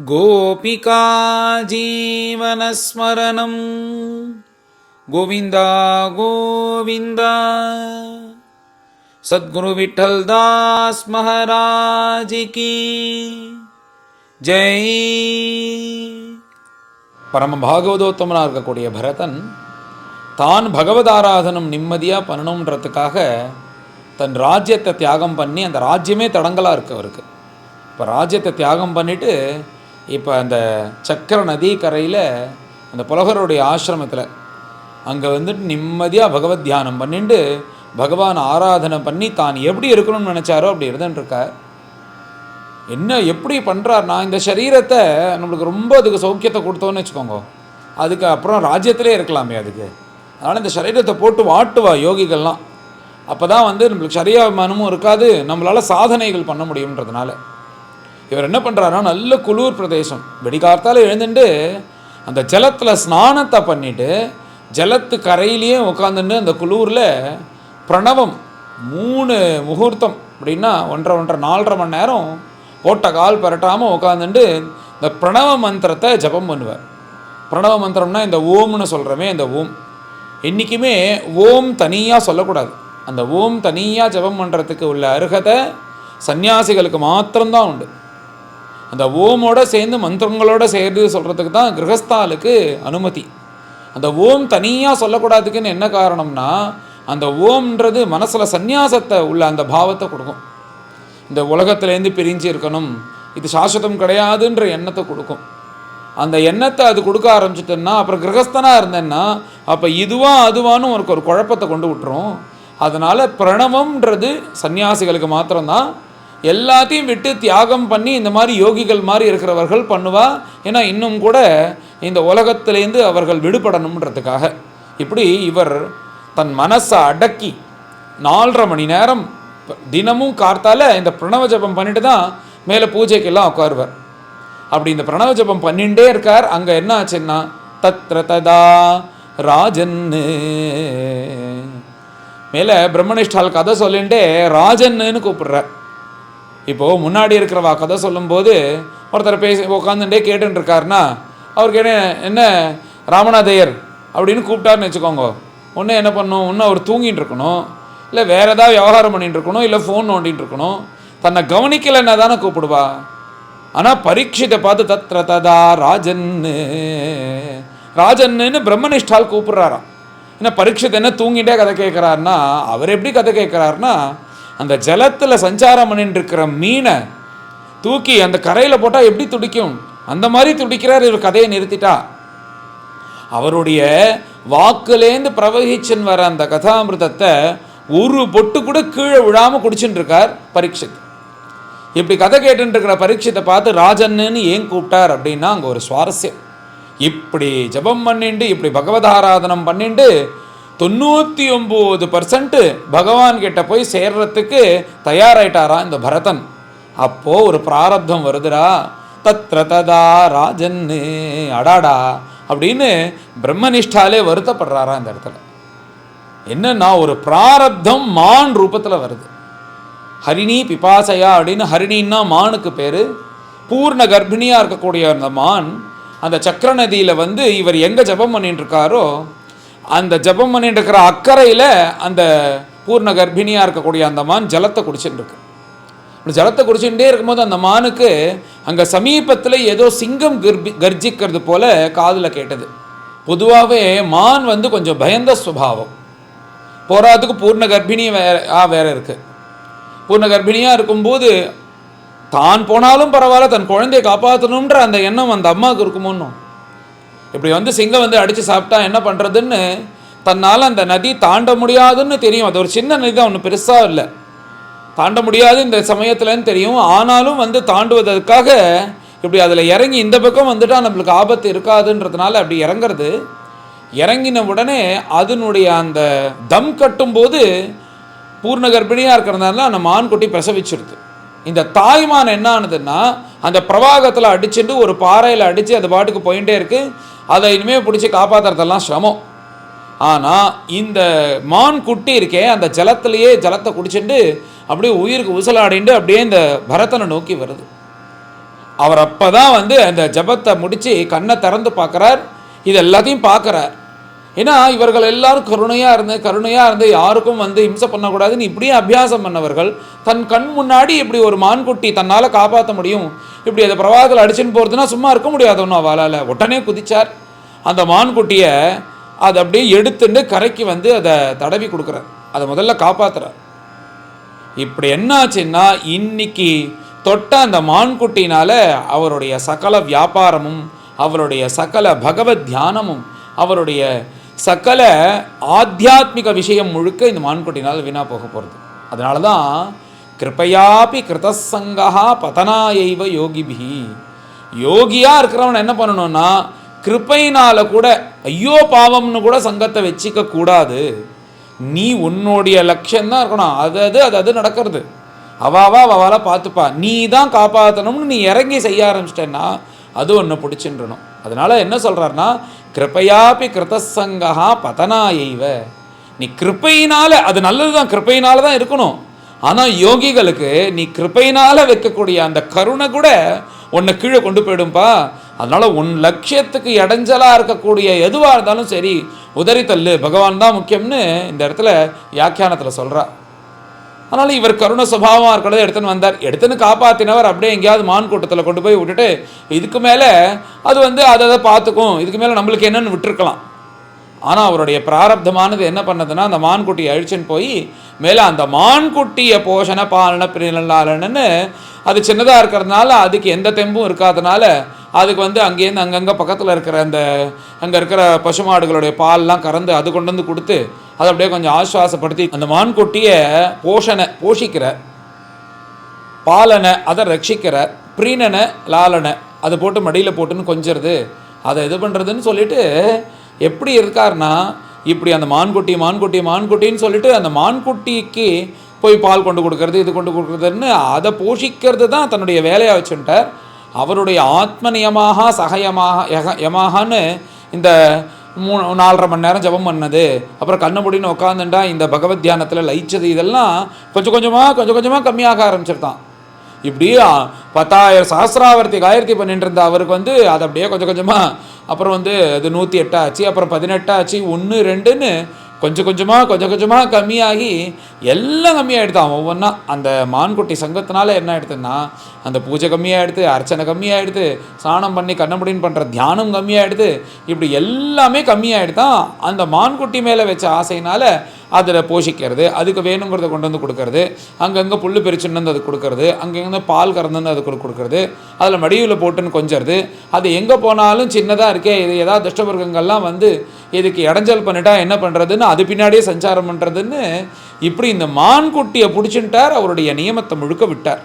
गोपिका जीवनस्मरणं गोविंदा गोविंदा। सद्गुरु विठ्ठलदास महाराज की जय। பரம பாகவதோத்தமனாக இருக்கக்கூடிய பரதன் தான் பகவதாராதனம் நிம்மதியாக பண்ணணுன்றதுக்காக தன் ராஜ்யத்தை தியாகம் பண்ணி, அந்த ராஜ்யமே தடங்கலாக இருக்கு அவருக்கு. இப்போ ராஜ்யத்தை தியாகம் பண்ணிவிட்டு இப்போ அந்த சக்கர நதி கரையில் அந்த புலகருடைய ஆசிரமத்தில் அங்கே வந்துட்டு நிம்மதியாக பகவத் தியானம் பண்ணிட்டு பகவான் ஆராதனை பண்ணி தான் எப்படி இருக்கணும்னு நினச்சாரோ அப்படி இருந்துட்டுருக்கார். என்ன எப்படி பண்ணுறாருனா, இந்த சரீரத்தை நம்மளுக்கு ரொம்ப அதுக்கு சௌக்கியத்தை கொடுத்தோன்னு வச்சுக்கோங்க, அதுக்கு அப்புறம் ராஜ்யத்திலே இருக்கலாமே அதுக்கு. அதனால் இந்த சரீரத்தை போட்டு வாட்டுவா யோகிகள்லாம். அப்போ தான் நம்மளுக்கு சரீரமானமும் இருக்காது, நம்மளால் சாதனைகள் பண்ண முடியுன்றதுனால. இவர் என்ன பண்ணுறாருன்னா, நல்ல குளிர் பிரதேசம், வெடிகார்த்தால் எழுந்துட்டு அந்த ஜலத்தில் ஸ்நானத்தை பண்ணிவிட்டு ஜலத்து கரையிலேயே உட்காந்துட்டு அந்த குளூரில் பிரணவம் 3 முகூர்த்தம் அப்படின்னா 1.5-4.5 மணி நேரம் போட்ட கால் பரட்டாமல் உட்காந்துட்டு இந்த பிரணவ மந்திரத்தை ஜபம் பண்ணுவார். பிரணவ மந்திரம்னா இந்த ஓம்னு சொல்கிறோமே, இந்த ஓம் என்றைக்குமே ஓம் தனியாக சொல்லக்கூடாது. அந்த ஓம் தனியாக ஜபம் பண்ணுறதுக்கு உள்ள அருகதை சன்னியாசிகளுக்கு மாத்திரம்தான் உண்டு. அந்த ஓமோடு சேர்ந்து மந்திரங்களோடு சேர்ந்து சொல்கிறதுக்கு தான் கிரகஸ்தாலுக்கு அனுமதி. அந்த ஓம் தனியாக சொல்லக்கூடாதுக்குன்னு என்ன காரணம்னா, அந்த ஓம்ன்றது மனசில் சந்நியாசத்தை உள்ள அந்த பாவத்தை கொடுக்கும். இந்த உலகத்துலேருந்து பிரிஞ்சு இருக்கணும், இது சாஸ்வதம் கிடையாதுன்ற எண்ணத்தை கொடுக்கும். அந்த எண்ணத்தை அது கொடுக்க ஆரம்பிச்சிட்டேன்னா அப்புறம் கிரகஸ்தனாக இருந்தேன்னா அப்போ இதுவா அதுவான்னு உனக்கு ஒரு குழப்பத்தை கொண்டு விட்டுரும். அதனால் பிரணவம்ன்றது சன்னியாசிகளுக்கு மாத்திரம்தான். எல்லாத்தையும் விட்டு தியாகம் பண்ணி இந்த மாதிரி யோகிகள் மாதிரி இருக்கிறவர்கள் பண்ணுவா. ஏன்னா இன்னும் கூட இந்த உலகத்திலேருந்து அவர்கள் விடுபடணுன்றதுக்காக. இப்படி இவர் தன் மனசை அடக்கி 4.5 மணி நேரம் தினமும் கார்த்தால இந்த பிரணவ ஜபம் பண்ணிட்டு தான் மேலே பூஜைக்கெல்லாம் உட்காருவார். அப்படி இந்த பிரணவ ஜபம் பண்ணிகிட்டே இருக்கார். அங்கே என்ன ஆச்சுன்னா, தத்ர ததா ராஜன்னு மேலே பிரம்மனிஷ்டால் கதை சொல்லிகிட்டே ராஜன்னு கூப்பிடுறார். இப்போது முன்னாடி இருக்கிறவா கதை சொல்லும்போது ஒருத்தர் பேசி உட்காந்துட்டே கேட்டுருக்காருன்னா அவருக்கு என்ன ராமநாதையர் அப்படின்னு கூப்பிட்டாருன்னு வச்சுக்கோங்க, ஒன்று என்ன பண்ணணும், ஒன்று அவர் தூங்கிட்டு இருக்கணும், இல்லை வேறு ஏதாவது விவகாரம் பண்ணிகிட்டு இருக்கணும், இல்லை ஃபோன் நோண்டிகிட்டு இருக்கணும். தன்னை கவனிக்கலைன்னா தானே கூப்பிடுவா. ஆனால் பரீட்சித்தை பார்த்து தத்ர ததா ராஜன்னு ராஜன்னு பிரம்மனிஷ்டால் கூப்பிட்றாராம். ஏன்னா பரீட்சித்தை என்ன தூங்கிட்டே கதை கேட்குறாருன்னா, அவர் எப்படி கதை கேட்குறாருன்னா, அந்த ஜலத்தில் சஞ்சாரம் பண்ணிட்டு இருக்கிற மீனை தூக்கி அந்த கரையில் போட்டால் எப்படி துடிக்கும் அந்த மாதிரி துடிக்கிறார். இவர் கதையை நிறுத்திட்டா அவருடைய வாக்குலேருந்து பிரவகிச்சுன்னு வர அந்த கதாமிருதத்தை ஒரு பொட்டு கூட கீழே விழாமல் குடிச்சுட்டு இருக்கார் பரீட்சித். இப்படி கதை கேட்டுருக்கிற பரீட்சித்தை பார்த்து ராஜன்னு ஏன் கூப்பிட்டார் அப்படின்னா, அங்கே ஒரு சுவாரஸ்யம். இப்படி ஜபம் பண்ணிட்டு இப்படி பகவதாராதனம் பண்ணிட்டு 99% பகவான் கிட்ட போய் சேர்றதுக்கு தயாராயிட்டாராம் இந்த பரதன். அப்போது ஒரு பிராரப்தம் வருதுடா, தத்ர ததா ராஜன்னு அடாடா அப்படின்னு பிரம்மனிஷ்டாலே வருத்தப்படுறாரா இந்த இடத்துல. என்னன்னா, ஒரு பிராரப்தம் மான் ரூபத்தில் வருது. ஹரிணி பிபாசையா அப்படின்னு, ஹரிணின்னா மானுக்கு பேர். பூர்ண கர்ப்பிணியாக இருக்கக்கூடிய அந்த மான் அந்த சக்கர நதியில் இவர் எங்கே ஜபம் பண்ணிட்டு இருக்காரோ அந்த ஜபம் பண்ணிட்டு இருக்கிற அக்கறையில் அந்த பூர்ண கர்ப்பிணியாக இருக்கக்கூடிய அந்த மான் ஜலத்தை குடிச்சுட்டு இருக்கு. ஜலத்தை குடிச்சுட்டே இருக்கும்போது அந்த மானுக்கு அங்கே சமீபத்தில் ஏதோ சிங்கம் கர்ஜிக்கிறது போல காதில் கேட்டது. பொதுவாகவே மான் கொஞ்சம் பயந்த சுபாவம், போராதுக்கு பூர்ண கர்ப்பிணி வேற இருக்குது. பூர்ண கர்ப்பிணியாக இருக்கும்போது தான் போனாலும் பரவாயில்ல, தன் குழந்தையை காப்பாற்றணுன்ற அந்த எண்ணம் அந்த அம்மாவுக்கு இருக்குமோன்னு. இப்படி சிங்கம் அடித்து சாப்பிட்டா என்ன பண்ணுறதுன்னு தன்னால் அந்த நதி தாண்ட முடியாதுன்னு தெரியும். அது ஒரு சின்ன நதி தான், ஒன்றும் பெருசாக இல்லை, தாண்ட முடியாது இந்த சமயத்துலன்னு தெரியும். ஆனாலும் தாண்டுவதற்காக இப்படி அதில் இறங்கி இந்த பக்கம் வந்துட்டால் நம்மளுக்கு ஆபத்து இருக்காதுன்றதுனால அப்படி இறங்கிறது. இறங்கின உடனே அதனுடைய அந்த தம் கட்டும்போது பூர்ண கர்ப்பிணியாக இருக்கிறதுனால அந்த மான்குட்டி பிரசவிச்சிருது. இந்த தாய்மான் என்ன ஆனதுன்னா, அந்த பிரவாகத்தில் அடிச்சுட்டு ஒரு பாறையில் அடித்து அது பாட்டுக்கு போயிட்டே இருக்குது. அதை இனிமேல் பிடிச்சி காப்பாற்றுறதெல்லாம் சிரமம். ஆனால் இந்த மான் குட்டி இருக்கே அந்த ஜலத்திலேயே ஜலத்தை குடிச்சுட்டு அப்படியே உயிருக்கு உசலாடிண்டு அப்படியே இந்த பரதனை நோக்கி வருது. அவர் அப்போ தான் வந்து அந்த ஜபத்தை முடித்து கண்ணை திறந்து பார்க்குறார், இது எல்லாத்தையும் பார்க்குறார். ஏன்னா இவர்கள் எல்லாரும் கருணையாக இருந்து யாருக்கும் வந்து இம்சை பண்ணக்கூடாதுன்னு இப்படியே அபியாசம் பண்ணவர்கள் தன் கண் முன்னாடி இப்படி ஒரு மான்குட்டி தன்னால் காப்பாற்ற முடியும், இப்படி அதை பிரவாகத்தில் அடிச்சுன்னு போகிறதுனா சும்மா இருக்க முடியாது ஒன்றும் அவளால். உடனே குதிச்சார். அந்த மான்குட்டியை அதை அப்படியே எடுத்துட்டு கரைக்கு வந்து அதை தடவி கொடுக்குறார், அதை முதல்ல காப்பாற்றுறார். இப்படி என்னாச்சுன்னா இன்னைக்கு தொட்ட அந்த மான்குட்டினால அவருடைய சகல வியாபாரமும், அவருடைய சகல பகவத் தியானமும், அவருடைய சகல ஆத்தியாத்மிக விஷயம் முழுக்க இந்த மான்குட்டினால் வீணாக போக போகிறது. அதனால தான் கிருப்பையாபி கிருதசங்கா பதனாயைவ யோகிபிஹி. யோகியாக இருக்கிறவன் என்ன பண்ணணும்னா கிருப்பையினால் கூட ஐயோ பாவம்னு கூட சங்கத்தை வச்சிக்க கூடாது. நீ உன்னுடைய லட்சியம்தான் இருக்கணும், அது நடக்கிறது. அவளை பார்த்துப்பா, நீ தான் காப்பாற்றணும்னு நீ இறங்கி செய்ய ஆரம்பிச்சிட்டேன்னா அது ஒன்று பிடிச்சின்றணும். அதனால் என்ன சொல்கிறாருன்னா கிருப்பையாபி கிருதசங்கா பதனாயைவ. நீ கிருப்பையினால், அது நல்லது தான், கிருப்பையினால தான் இருக்கணும். ஆனால் யோகிகளுக்கு நீ கிருப்பையினால் வைக்கக்கூடிய அந்த கருணை கூட உன்னை கீழே கொண்டு போயிடும்பா. அதனால் உன் லட்சியத்துக்கு இடைஞ்சலாக இருக்கக்கூடிய எதுவாக இருந்தாலும் சரி உதறி தள்ளு, பகவான் தான் முக்கியம்னு இந்த இடத்துல வியாக்கியானத்தில் சொல்கிறா. அதனால் இவர் கருண சுபாவமாக இருக்கிறத எடுத்துன்னு வந்தார். எடுத்துன்னு காப்பாற்றினவர் அப்படியே எங்கேயாவது மான் கூட்டத்தில் கொண்டு போய் விட்டுட்டு இதுக்கு மேலே அது வந்து அதை பார்த்துக்கும், இதுக்கு மேலே நம்மளுக்கு என்னன்னு விட்டுருக்கலாம். ஆனால் அவருடைய பிராரப்தமானது என்ன பண்ணதுன்னா அந்த மான்குட்டியை அழிச்சுன்னு போய் மேலே அந்த மான்குட்டியை போஷண பாலன பிரினலாலன்னு அது சின்னதாக இருக்கிறதுனால அதுக்கு எந்த தெம்பும் இருக்காதனால அதுக்கு வந்து அங்கேருந்து அங்கங்கே பக்கத்தில் இருக்கிற அந்த அங்கே இருக்கிற பசுமாடுகளுடைய பால்லாம் கறந்து அது கொண்டு வந்து கொடுத்து அதை அப்படியே கொஞ்சம் ஆஸ்வாசப்படுத்தி அந்த மான்குட்டியை போஷிக்கிற, பாலனை அதை ரட்சிக்கிற, பிரீனனை லாலனை அதை போட்டு மடியில் போட்டுன்னு கொஞ்சிறது, அதை இது பண்ணுறதுன்னு சொல்லிட்டு எப்படி இருக்காருன்னா இப்படி அந்த மான்குட்டின்னு சொல்லிட்டு அந்த மான்குட்டிக்கு போய் பால் கொண்டு கொடுக்கறது, இது கொண்டு கொடுக்குறதுன்னு அதை போஷிக்கிறது தான் தன்னுடைய வேலையாக வச்சுட்டார். அவருடைய ஆத்ம நியமாக யமாகன்னு இந்த 4.5 மணி நேரம் ஜபம் பண்ணது, அப்புறம் கண்ணு முடின்னு உட்காந்துட்டா இந்த பகவத் தியானத்தில் லயிச்சது, இதெல்லாம் கொஞ்சம் கொஞ்சமாக கம்மியாக ஆரம்பிச்சிருந்தான். இப்படி 10,000 சஹஸ்ராவர்த்தி காயர்த்தி பண்ணிட்டு இருந்த அவருக்கு வந்து அது அப்படியே கொஞ்சமாக அப்புறம் வந்து அது 108 ஆச்சு, அப்புறம் 18 ஆச்சு, 1 2ன்னு கொஞ்சம் கொஞ்சமாக கம்மியாகி எல்லாம் கம்மியாகிடுதான் ஒவ்வொன்றா. அந்த மான்குட்டி சங்கத்தினால என்ன ஆகிடுதுன்னா அந்த பூஜை கம்மியாகிடுது, அர்ச்சனை கம்மியாகிடுது, ஸ்நானம் பண்ணி கண்ணமுடின்னு பண்ணுற தியானம் கம்மியாகிடுது, இப்படி எல்லாமே கம்மியாகிடுதான். அந்த மான்குட்டி மேலே வச்ச ஆசையினால் அதில் போஷிக்கிறது, அதுக்கு வேணுங்கிறத கொண்டு வந்து கொடுக்கறது, அங்கங்கே புல் பிரிச்சுன்னு வந்து அது கொடுக்கறது, அங்கங்கே பால் கறந்துன்னு அது கொடுக்கறது, அதில் மடியில் போட்டுன்னு கொஞ்சறது, அது எங்கே போனாலும் சின்னதாக இருக்கே, இது ஏதாவது துஷ்டவர்க்கங்கள்லாம் வந்து இதுக்கு இடைஞ்சல் பண்ணிட்டா என்ன பண்ணுறதுன்னு அது பின்னாடியே சஞ்சாரம் பண்ணுறதுன்னு இப்படி இந்த மான்குட்டியை பிடிச்சுட்டார். அவருடைய நியமத்தை முழுக்க விட்டார்.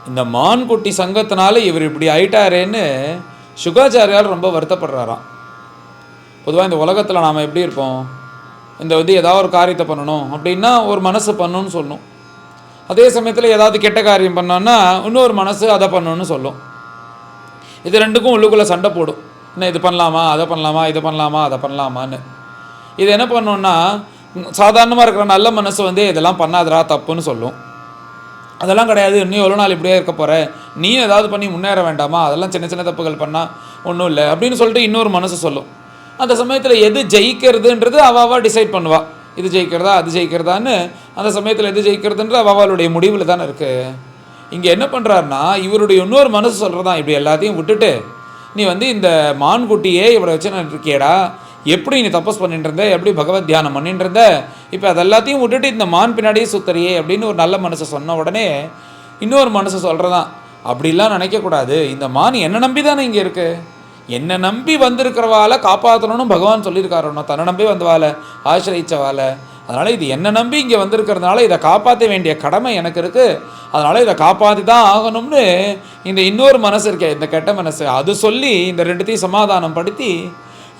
இந்த மான்குட்டி சங்கத்தினால இவர் இப்படி ஆயிட்டாரேன்னு சுகாச்சாரியால் ரொம்ப வருத்தப்படுறாராம். பொதுவாக இந்த உலகத்தில் நாம் எப்படி இருப்போம், இந்த வந்து ஏதாவது ஒரு காரியத்தை பண்ணணும் அப்படின்னா ஒரு மனசு பண்ணணும்னு சொல்லணும், அதே சமயத்தில் ஏதாவது கெட்ட காரியம் பண்ணோன்னா இன்னொரு மனசு அதை பண்ணணும்னு சொல்லும். இது ரெண்டுக்கும் உள்ளுக்குள்ளே சண்டை போடும், என்ன இது பண்ணலாமா அதை பண்ணலாமா, இதை பண்ணலாமா அதை பண்ணலாமான்னு. இது என்ன பண்ணோன்னா சாதாரணமாக இருக்கிற நல்ல மனசு வந்து இதெல்லாம் பண்ணாதரா தப்புன்னு சொல்லும். அதெல்லாம் கிடையாது, இன்னும் எவ்வளோ நாள் இப்படியே இருக்க போகிற, நீயும் ஏதாவது பண்ணி முன்னேற வேண்டாமா, அதெல்லாம் சின்ன தப்புகள் பண்ணால் ஒன்றும் இல்லை அப்படின்னு சொல்லிட்டு இன்னொரு மனசு சொல்லும். அந்த சமயத்தில் எது ஜெயிக்கிறதுன்றது அவள் டிசைட் பண்ணுவாள், இது ஜெயிக்கிறதா அது ஜெயிக்கிறதான்னு. அந்த சமயத்தில் எது ஜெயிக்கிறதுன்ற அவளுடைய முடிவில் தானே இருக்குது. இங்கே என்ன பண்ணுறாருனா இவருடைய இன்னொரு மனசு சொல்கிறதான், இப்படி எல்லாத்தையும் விட்டுட்டு நீ வந்து இந்த மான்குட்டியே இவரை வச்சு நான் இருக்கியடா, எப்படி நீ தபஸ் பண்ணிட்டு இருந்த, எப்படி பகவத் தியானம் பண்ணிட்டு இருந்த, இப்போ அது எல்லாத்தையும் விட்டுட்டு இந்த மான் பின்னாடியே சுத்தறியே அப்படின்னு ஒரு நல்ல மனசை சொன்ன உடனே இன்னொரு மனசை சொல்கிறதான், அப்படிலாம் நினைக்கக்கூடாது, இந்த மான் என்னை நம்பி தானே இங்கே இருக்குது, என்னை நம்பி வந்திருக்கிறவாளை காப்பாற்றணும்னு பகவான் சொல்லியிருக்காருனோ, தன்னை நம்பி வந்தவாளை ஆசிரியிச்சவாளை, அதனால் இது என்னை நம்பி இங்கே வந்திருக்கிறதுனால இதை காப்பாற்ற வேண்டிய கடமை எனக்கு இருக்குது, அதனால் இதை காப்பாற்றி தான் ஆகணும்னு இந்த இன்னொரு மனசு இருக்கே, இந்த கெட்ட மனசு, அது சொல்லி இந்த ரெண்டுத்தையும் சமாதானம் படுத்தி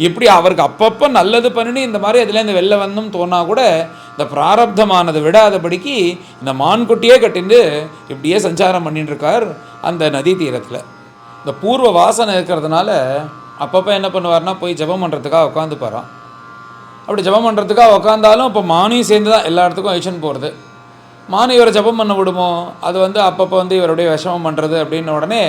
இப்படி அவருக்கு அப்பப்போ நல்லது பண்ணி இந்த மாதிரி அதுலேருந்து வெளில வந்தும் தோணா கூட இந்த பிராரப்தமானது விடாதபடிக்கு இந்த மான்குட்டியே கட்டிண்டு இப்படியே சஞ்சாரம் பண்ணிட்டு இருக்கார் அந்த நதி தீரத்தில். இந்த பூர்வ வாசனை இருக்கிறதுனால அப்பப்போ என்ன பண்ணுவார்னா போய் ஜபம் பண்ணுறதுக்காக உட்காந்துப்பாரான். அப்படி ஜபம் பண்ணுறதுக்காக உட்காந்தாலும் இப்போ மானையும் சேர்ந்து தான் எல்லா இடத்துக்கும் அழிச்சுன்னு போகிறது. மான் இவரை ஜபம் பண்ண விடுமோ? அது வந்து அப்பப்போ வந்து இவருடைய விஷமம் பண்ணுறது அப்படின்ன உடனே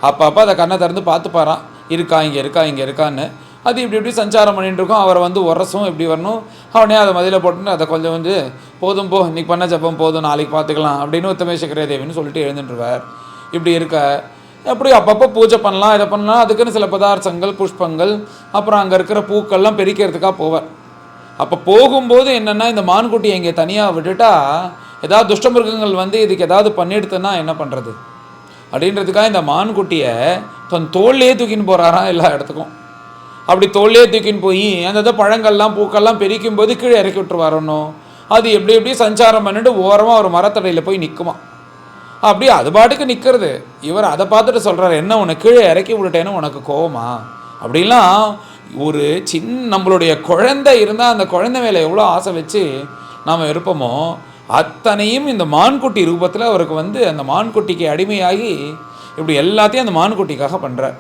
அப்பப்போ அதை கண்ணை திறந்து பார்த்துப்பாரான், இருக்கா இங்கே இருக்கா இங்கே இருக்கான்னு. அது இப்படி இப்படி சஞ்சாரம் பண்ணிட்டு இருக்கோம். அவரை வந்து உரசும் இப்படி வரணும். அவனே அதை மதியில் போட்டுன்னு அதை கொஞ்சம் வந்து போதும் போ, இன்றைக்கி பண்ண ஜபம் போதும், நாளைக்கு பார்த்துக்கலாம் அப்படின்னு உத்தமே சக்கரே தேவின்னு சொல்லிட்டு எழுந்துட்டுருவார். இப்படி இருக்க எப்படி அப்பப்போ பூஜை பண்ணலாம், இதை பண்ணலாம், அதுக்குன்னு சில பதார்த்தங்கள், புஷ்பங்கள், அப்புறம் அங்கே இருக்கிற பூக்கள்லாம் பெருக்கிறதுக்காக போவார். அப்போ போகும்போது என்னென்னா, இந்த மான்குட்டியை இங்கே தனியாக விட்டுட்டா ஏதாவது துஷ்டமிருகங்கள் வந்து இதுக்கு ஏதாவது பண்ணிடுதுன்னா என்ன பண்ணுறது அப்படின்றதுக்காக இந்த மான்குட்டியை தன் தோல்லையே தூக்கின்னு போகிறாராம் எல்லா இடத்துக்கும். அப்படி தோல்லையே தூக்கின்னு போய் அந்த பழங்கள்லாம் பூக்கள்லாம் பெருக்கும் போது கீழே இறக்கி விட்டுருவாரணும். அது எப்படி எப்படி சஞ்சாரம் பண்ணிட்டு ஓரமாக ஒரு மரத்தடையில் போய் நிற்குமா. அப்படி அது பாட்டுக்கு நிற்கிறது. இவர் அதை பார்த்துட்டு சொல்கிறார், என்ன உனக்கு கீழே இறக்கி விட்டுட்டேன்னு உனக்கு கோவமா அப்படிலாம். ஒரு நம்மளுடைய குழந்தை இருந்தால் அந்த குழந்தை மேலே எவ்வளோ ஆசை வச்சு நாம் இருப்போமோ அத்தனையும் இந்த மான்குட்டி ரூபத்தில் அவருக்கு வந்து அந்த மான்குட்டிக்கு அடிமையாகி இப்படி எல்லாத்தையும் அந்த மான்குட்டிக்காக பண்ணுறார்.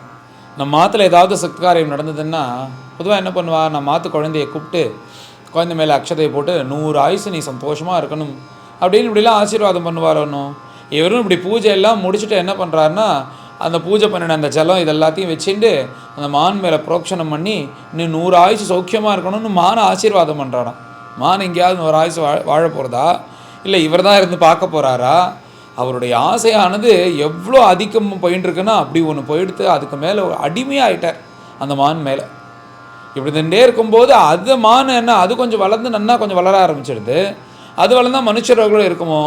நம்ம மாத்தில் ஏதாவது சத்காரியம் நடந்ததுன்னா பொதுவாக என்ன பண்ணுவாள், நம்ம மாற்று குழந்தையை கூப்பிட்டு குழந்தை மேலே அக்ஷதையை போட்டு 100 ஆயுசு நீ சந்தோஷமாக இருக்கணும் அப்படின்னு இப்படிலாம் ஆசீர்வாதம் பண்ணுவார். ஒன்றும் இவரும் இப்படி பூஜை எல்லாம் முடிச்சுட்டு என்ன பண்ணுறாருன்னா, அந்த பூஜை பண்ணின அந்த ஜலம் இதெல்லாத்தையும் வச்சுட்டு அந்த மான் மேலே புரோக்ஷனம் பண்ணி நீ 100 ஆயுசு சௌக்கியமாக இருக்கணும்னு மானை ஆசீர்வாதம் பண்ணுறாராம். மான் எங்கேயாவது 100 ஆயுசு வாழ போகிறதா, இல்லை இவர் தான் இருந்து பார்க்க போகிறாரா? அவருடைய ஆசையானது எவ்வளோ அதிகம் போயின்னு இருக்குன்னா அப்படி ஒன்று போயிடுத்து. அதுக்கு மேலே ஒரு அடிமையாகிட்டார் அந்த மான் மேலே. இப்படி தண்டே இருக்கும்போது அது மான் என்ன, அது கொஞ்சம் வளர்ந்து நன்னா கொஞ்சம் வளர ஆரம்பிச்சிடுது. அது வளர்ந்தால் மனுஷர்களும் இருக்குமோ,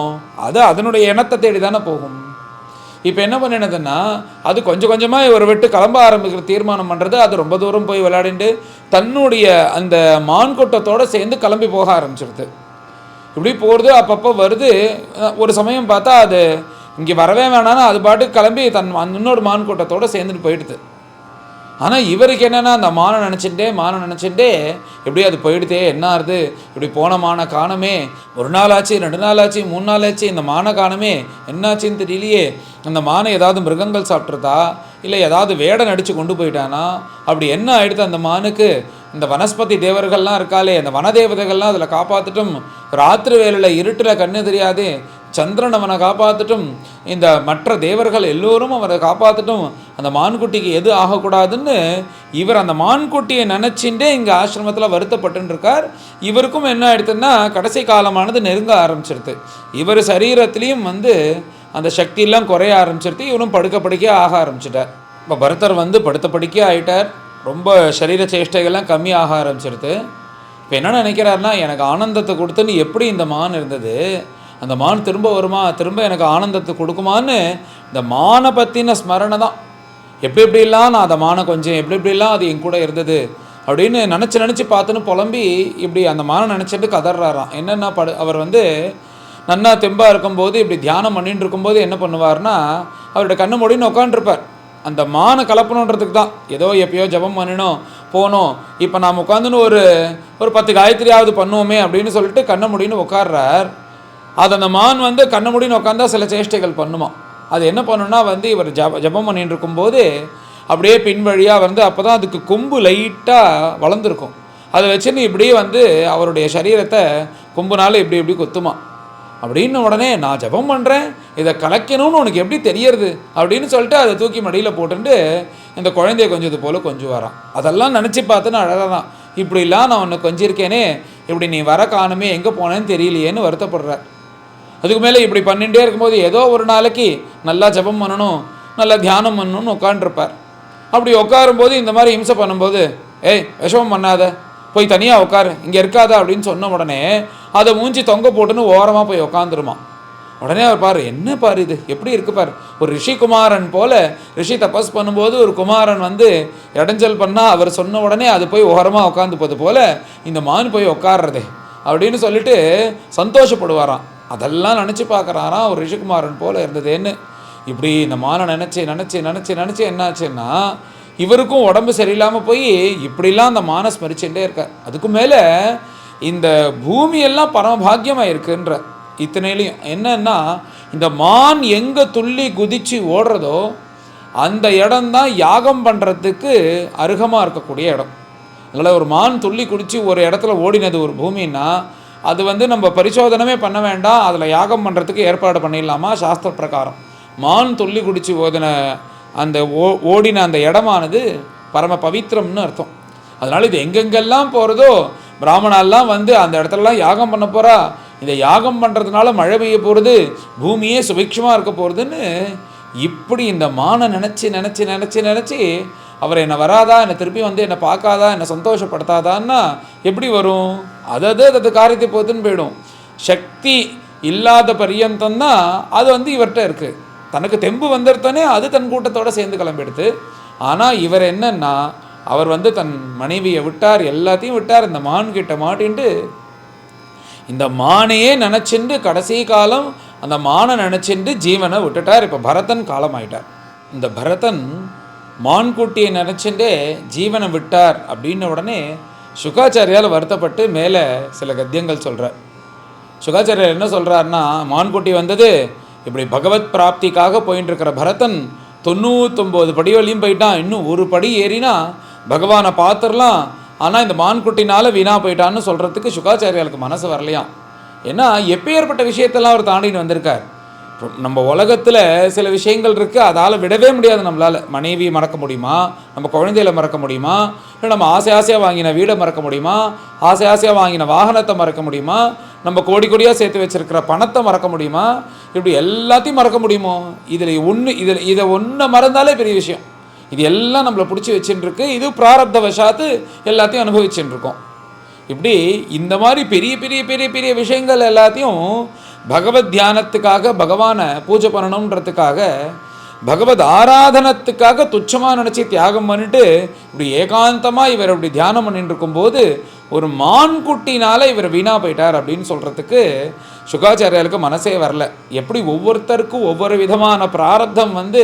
அது அதனுடைய இனத்தை தேடி தானே போகும். இப்போ என்ன பண்ணினதுன்னா, அது கொஞ்சம் கொஞ்சமாக இவரை விட்டு கிளம்ப ஆரம்பிக்கிற தீர்மானம் பண்ணுறது. அது ரொம்ப தூரம் போய் விளையாடிட்டு தன்னுடைய அந்த மான் கூட்டத்தோடு சேர்ந்து கிளம்பி போக ஆரம்பிச்சிடுது. இப்படி போகிறது அப்பப்போ வருது. ஒரு சமயம் பார்த்தா அது இங்கே வரவே வேணான்னா அது பாட்டுக்கு கிளம்பி இன்னொரு மான் கூட்டத்தோடு சேர்ந்துட்டு போயிடுது. ஆனால் இவருக்கு என்னென்னா, அந்த மானை நினச்சிட்டே எப்படி அது போயிடுதே, என்ன ஆகுது, இப்படி போன மானை காணமே, 1 நாள் ஆச்சு, 2 நாள் ஆச்சு, 3 நாள் ஆச்சு, இந்த மானை காணமே, என்னாச்சுன்னு தெரியலையே, அந்த மானை ஏதாவது மிருகங்கள் சாப்பிட்றதா, இல்லை ஏதாவது வேடம் நடித்து கொண்டு போயிட்டானா, அப்படி என்ன ஆகிடுது அந்த மானுக்கு. இந்த வனஸ்பதி தேவர்கள்லாம் இருக்காளே, அந்த வனதேவதைகள்லாம் அதில் காப்பாற்றட்டும், ராத்திரி வேளையில் இருட்டில் கண்ணு தெரியாது சந்திரன் அவனை காப்பாற்றட்டும், இந்த மற்ற தேவர்கள் எல்லோரும் அவரை காப்பாற்றட்டும், அந்த மான்குட்டிக்கு எது ஆகக்கூடாதுன்னு இவர் அந்த மான்குட்டியை நினச்சிண்டே இங்கே ஆசிரமத்தில் வருத்தப்பட்டுருக்கார். இவருக்கும் என்ன ஆயிடுதுன்னா, கடைசி காலமானது நெருங்க ஆரம்பிச்சிருது. இவர் சரீரத்துலேயும் வந்து அந்த சக்தியெல்லாம் குறைய ஆரம்பிச்சிருது. இவரும் படுக்க ஆக ஆரம்பிச்சிட்டார். இப்போ பரதர் வந்து படுக்க ஆகிட்டார். ரொம்ப சரீர சேஷ்டைகள்லாம் கம்மியாக ஆரம்பிச்சிருது. இப்போ என்ன நினைக்கிறாருன்னா, எனக்கு ஆனந்தத்தை கொடுத்துன்னு எப்படி இந்த மான் இருந்தது, அந்த மான் திரும்ப வருமா, திரும்ப எனக்கு ஆனந்தத்தை கொடுக்குமான்னு இந்த மானை பற்றின ஸ்மரணை தான். எப்படிலாம் நான் அந்த மானை கொஞ்சம் எப்படிலாம் அது என் கூட இருந்தது அப்படின்னு நினச்சி பார்த்துன்னு புலம்பி இப்படி அந்த மானை நினச்சிட்டு கதறாராம். என்னென்னா அவர் வந்து நன்னா தெம்பாக இருக்கும்போது இப்படி தியானம் பண்ணிட்டு இருக்கும்போது என்ன பண்ணுவார்னா, அவருடைய கண்ணு மூடின்னு உட்காந்துருப்பார். அந்த மானை கலப்பணுன்றதுக்கு தான். ஏதோ எப்பயோ ஜபம் பண்ணினோம் போனோம், இப்போ நாம் உட்காந்துன்னு ஒரு 10 காயத்ரியாவது பண்ணுவோமே அப்படின்னு சொல்லிட்டு கண்ணை முடின்னு உட்கார்றார். அது அந்த மான் வந்து கண்ணை முடின்னு உட்காந்தா சில சேஷ்டைகள் பண்ணுமா. அது என்ன பண்ணுன்னா வந்து இவர் ஜபம் பண்ணிட்டு இருக்கும்போது அப்படியே பின்வழியாக வந்து அப்போ தான் அதுக்கு கொம்பு லைட்டாக வளர்ந்துருக்கும். அதை வச்சுன்னு இப்படியே வந்து அவருடைய சரீரத்தை கொம்புனால இப்படி கொத்துமா. அப்படின்னு உடனே நான் ஜபம் பண்ணுறேன், இதை கலைக்கணும்னு உனக்கு எப்படி தெரியறது அப்படின்னு சொல்லிட்டு அதை தூக்கி மடியில் போட்டுட்டு இந்த குழந்தைய கொஞ்சம் இது போல் கொஞ்சம் வரான். அதெல்லாம் நினச்சி பார்த்துன்னு அழகாதான், இப்படிலாம் நான் உன்னை கொஞ்சிருக்கேனே, இப்படி நீ வர காணுமே, எங்கே போனேன்னு தெரியலையேன்னு வருத்தப்படுறார். அதுக்கு மேலே இப்படி பண்ணிகிட்டே இருக்கும்போது ஏதோ ஒரு நாளைக்கு நல்லா ஜபம் பண்ணணும், நல்லா தியானம் பண்ணணும்னு உட்காண்டிருப்பார். அப்படி உட்காரும்போது இந்த மாதிரி இம்சை பண்ணும்போது, ஏய் விஷமம் பண்ணாத, போய் தனியாக உட்காரு, இங்கே இருக்காத அப்படின்னு சொன்ன உடனே அதை மூஞ்சி தொங்க போட்டுன்னு ஓரமாக போய் உட்காந்துருமா. உடனே அவர் பாரு, என்ன பாரு இது எப்படி இருக்கு பாரு, ஒரு ரிஷிகுமாரன் போல ரிஷி தபஸ் பண்ணும்போது ஒரு குமாரன் வந்து இடைஞ்சல் பண்ணால் அவர் சொன்ன உடனே அது போய் ஓரமாக உட்காந்து போது போல் இந்த மான் போய் உட்கார்றதே அப்படின்னு சொல்லிட்டு சந்தோஷப்படுவாராம். அதெல்லாம் நினச்சி பார்க்குறாராம் ஒரு ரிஷிகுமாரன் போல் இருந்ததுன்னு. இப்படி இந்த மானை நினச்சி என்னாச்சுன்னா இவருக்கும் உடம்பு சரியில்லாமல் போய் இப்படிலாம் அந்த மானை ஸ்மரிச்சுட்டே இருக்கார். அதுக்கு மேலே இந்த பூமியெல்லாம் பரமபாகியமாக இருக்குன்ற இத்தனையிலையும் என்னன்னா, இந்த மான் எங்கே துள்ளி குதித்து ஓடுறதோ அந்த இடம்தான் யாகம் பண்ணுறதுக்கு அருகமாக இருக்கக்கூடிய இடம். அதனால் ஒரு மான் துள்ளி குதித்து ஒரு இடத்துல ஓடினது ஒரு பூமின்னா அது வந்து நம்ம பரிசோதனமே பண்ண வேண்டாம், அதில் யாகம் பண்ணுறதுக்கு ஏற்பாடு பண்ணிடலாமா சாஸ்திர பிரகாரம். மான் துள்ளி குடிச்சு ஓதின அந்த ஓடின அந்த இடமானது பரம பவித்திரம்னு அர்த்தம். அதனால் இது எங்கெங்கெல்லாம் போகிறதோ பிராமணாலாம் வந்து அந்த இடத்துலலாம் யாகம் பண்ண போகிறா, இந்த யாகம் பண்ணுறதுனால மழை பெய்ய போகிறது, பூமியே சுபிக்ஷமாக இருக்க போகிறதுன்னு இப்படி இந்த மானை நினச்சி நினச்சி நினச்சி நினச்சி அவர் என்னை வராதா, என்னை திருப்பி வந்து என்னை பார்க்காதா, என்னை சந்தோஷப்படுத்தாதான்னா எப்படி வரும்? அது காரியத்தை போதுன்னு போயிடும். சக்தி இல்லாத பரியந்தம்தான் அது வந்து இவர்கிட்ட இருக்குது. தனக்கு தெம்பு வந்துடுத்தானே அது தன் கூட்டத்தோடு சேர்ந்து கிளம்பிடுது. ஆனால் இவர் என்னன்னா அவர் வந்து தன் மனைவியை விட்டார், எல்லாத்தையும் விட்டார், இந்த மான் கிட்ட மாட்டின்ட்டு இந்த மானையே நினச்சிண்டு கடைசி காலம் அந்த மானை நினச்சிண்டு ஜீவனை விட்டுட்டார். இப்போ பரதன் காலமாயிட்டார். இந்த பரதன் மான்குட்டியை நினச்சிண்டே ஜீவனை விட்டார் அப்படின்ன உடனே சுகாச்சாரியால் வருத்தப்பட்டு மேலே சில கத்தியங்கள் சொல்கிறார். சுகாச்சாரியார் என்ன சொல்கிறாருன்னா, மான்குட்டி வந்தது இப்படி பகவத் பிராப்திக்காக போயின்னு இருக்கிற பரதன் 99 படி வழியும் போயிட்டான், இன்னும் ஒரு படி ஏறினா பகவானை பார்த்துடலாம், ஆனால் இந்த மான்குட்டினால் வீணாக போயிட்டான்னு சொல்கிறதுக்கு சுகாச்சாரியாளுக்கு மனசு வரலையாம். ஏன்னா எப்பேற்பட்ட விஷயத்தெல்லாம் அவர் தாண்டின்னு வந்திருக்கார். நம்ம உலகத்தில் சில விஷயங்கள் இருக்குது, அதால் விடவே முடியாது நம்மளால். மனைவி மறக்க முடியுமா, நம்ம குழந்தையில மறக்க முடியுமா, இல்லை நம்ம ஆசையாக வாங்கின வீடை மறக்க முடியுமா, ஆசையாக வாங்கின வாகனத்தை மறக்க முடியுமா, நம்ம கோடி கோடியாக சேர்த்து வச்சுருக்கிற பணத்தை மறக்க முடியுமா, இப்படி எல்லாத்தையும் மறக்க முடியுமோ? இதை ஒன்று மறந்தாலே பெரிய விஷயம். இது எல்லாம் நம்மளை பிடிச்சி வச்சுட்டுருக்கு, இது பிராரப்த வசாத்து எல்லாத்தையும் அனுபவிச்சுட்டுருக்கோம். இப்படி இந்த மாதிரி பெரிய பெரிய பெரிய பெரிய விஷயங்கள் எல்லாத்தையும் பகவத் தியானத்துக்காக, பகவானை பூஜை பண்ணணுன்றதுக்காக, பகவத் ஆராதனத்துக்காக துச்சமாக நினச்சி தியாகம் பண்ணிட்டு இப்படி ஏகாந்தமாக இவர் இப்படி தியானம் பண்ணிட்டு இருக்கும்போது ஒரு மான்குட்டினால் இவர் வீணாக போயிட்டார் அப்படின்னு சொல்கிறதுக்கு சுகாச்சாரியாளுக்கு மனசே வரல. எப்படி ஒவ்வொருத்தருக்கும் ஒவ்வொரு விதமான பிராரப்தம் வந்து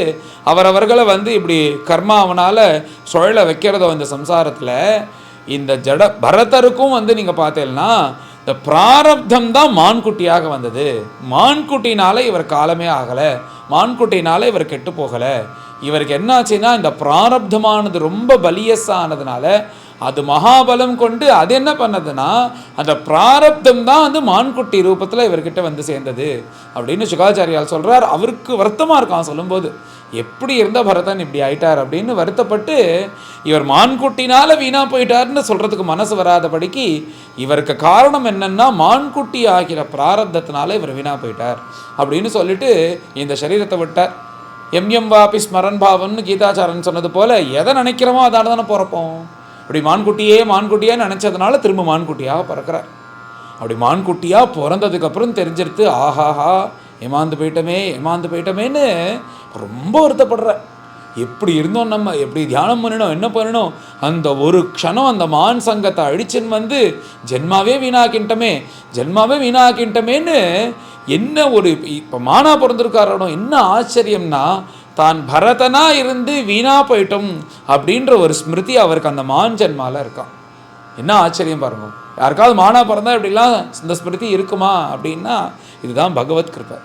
அவரவர்களை வந்து இப்படி கர்மாவனால் சுழல வைக்கிறதோ இந்த சம்சாரத்தில், இந்த பரதருக்கும் வந்து நீங்கள் பார்த்தீங்கன்னா இந்த பிராரப்தம் தான் மான்குட்டியாக வந்தது. மான்குட்டினால இவர் காலமே ஆகலை, மான்குட்டினால இவர் கெட்டு போகலை. இவருக்கு என்னாச்சுன்னா இந்த பிராரப்தமானது ரொம்ப பலியஸானதுனால அது மகாபலம் கொண்டு அது என்ன பண்ணதுன்னா அந்த பிராரப்தம் தான் வந்து மான்குட்டி ரூபத்தில் இவர்கிட்ட வந்து சேர்ந்தது அப்படின்னு சுகாச்சாரியால் சொல்கிறார். அவருக்கு வருத்தமாக இருக்கான் சொல்லும்போது, எப்படி இருந்த பரதன் இப்படி ஆயிட்டார் அப்படின்னு வருத்தப்பட்டு, இவர் மான்குட்டினால் வீணாக போயிட்டார்னு சொல்கிறதுக்கு மனசு வராதபடிக்கு இவருக்கு காரணம் என்னென்னா மான்குட்டி ஆகிற பிராரப்தத்தினால இவர் வீணாக போயிட்டார் அப்படின்னு சொல்லிட்டு இந்த சரீரத்தை விட்டார். எம் வாபி ஸ்மரன் பாவம்னு கீதாச்சாரன் சொன்னது போல் எதை நினைக்கிறோமோ அதான தானே பிறப்போம். அப்படி மான்குட்டியே நினச்சதுனால திரும்ப மான்குட்டியாக பிறக்கிறார். அப்படி மான்குட்டியாக பிறந்ததுக்கப்புறம் தெரிஞ்சிருத்து, ஆஹாஹா ஏமாந்து போயிட்டமேன்னு ரொம்ப வருத்தப்படுற. எப்படி இருந்தோம், நம்ம எப்படி தியானம் பண்ணணும், என்ன பண்ணணும், அந்த ஒரு க்ஷணம் அந்த மான் சங்கத்தை அழிச்சுன்னு வந்து ஜென்மாவே வீணாக்கின்ட்டமேன்னு என்ன ஒரு இப்போ மானா பிறந்திருக்காரோ என்ன ஆச்சரியம்னா, தான் பரதனா இருந்து வீணா போயிட்டோம் அப்படின்ற ஒரு ஸ்மிருதி அவருக்கு அந்த மான் ஜென்மால இருக்கான். என்ன ஆச்சரியம் பாருங்க. யாருக்காவது மானா பிறந்தா இப்படிலாம் இந்த ஸ்மிருதி இருக்குமா அப்படின்னா இதுதான் பகவத் கிருபை.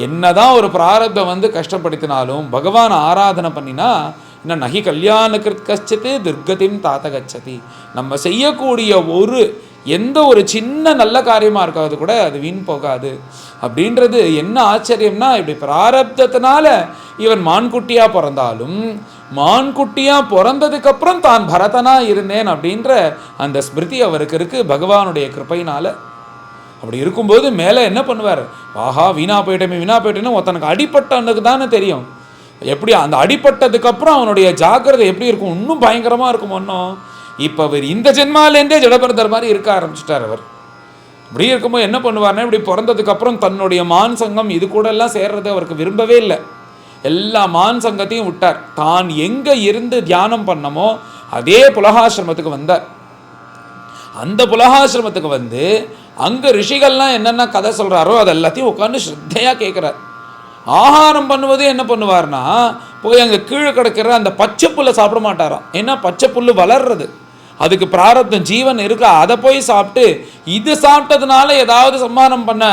என்னதான் ஒரு பிராரப்தம் வந்து கஷ்டப்படுத்தினாலும் பகவான் ஆராதனை பண்ணினா இன்னும் நகி கல்யாண கிருத் கச்சதி துர்கதிம் தாத்த கச்சதி. நம்ம செய்யக்கூடிய எந்த ஒரு சின்ன நல்ல காரியமாக இருக்காது கூட அது வீண் போகாது அப்படின்றது என்ன ஆச்சரியம்னா, இப்படி பிராரப்தத்தினால இவன் மான்குட்டியாக பிறந்தாலும் மான்குட்டியாக பிறந்ததுக்கப்புறம் தான் பரதனாக இருந்தேன் அப்படின்ற அந்த ஸ்மிருதி அவருக்கு இருக்குது பகவானுடைய கிருப்பையினால். அப்படி இருக்கும்போது மேலே என்ன பண்ணுவார், ஆஹா வீணா போயிட்டேன்னு ஒருத்தனுக்கு அடிப்பட்டவனுக்கு தானே தெரியும். எப்படி அந்த அடிப்பட்டதுக்கப்புறம் அவனுடைய ஜாக்கிரதை எப்படி இருக்கும், இன்னும் பயங்கரமாக இருக்கும். ஒன்றும் இப்போ அவர் இந்த ஜென்மாலேருந்தே ஜடபரதர் மாதிரி இருக்க ஆரம்பிச்சிட்டார். அவர் இப்படி இருக்கும்போது என்ன பண்ணுவார்னா, இப்படி பிறந்ததுக்கப்புறம் தன்னுடைய மான் சங்கம் இது கூட எல்லாம் சேர்றது அவருக்கு விரும்பவே இல்லை. எல்லா மான் சங்கத்தையும் விட்டார். தான் எங்கே இருந்து தியானம் பண்ணமோ அதே புலகாசிரமத்துக்கு வந்தார். அந்த புலகாசிரமத்துக்கு வந்து அங்கே ரிஷிகள்லாம் என்னென்ன கதை சொல்கிறாரோ அது எல்லாத்தையும் உட்காந்து ஸ்ரத்தையாக கேட்குறார். ஆகாரம் பண்ணுவது என்ன பண்ணுவார்னா, போய் அங்கே கீழே கிடக்கிற அந்த பச்சை புல்லை சாப்பிட மாட்டாராம். ஏன்னா பச்சை புல் வளர்றது, அதுக்கு பிராரப்தம் ஜீவன் இருக்கா, அதை போய் சாப்பிட்டு இது சாப்பிட்டதுனால ஏதாவது சம்மானம் பண்ண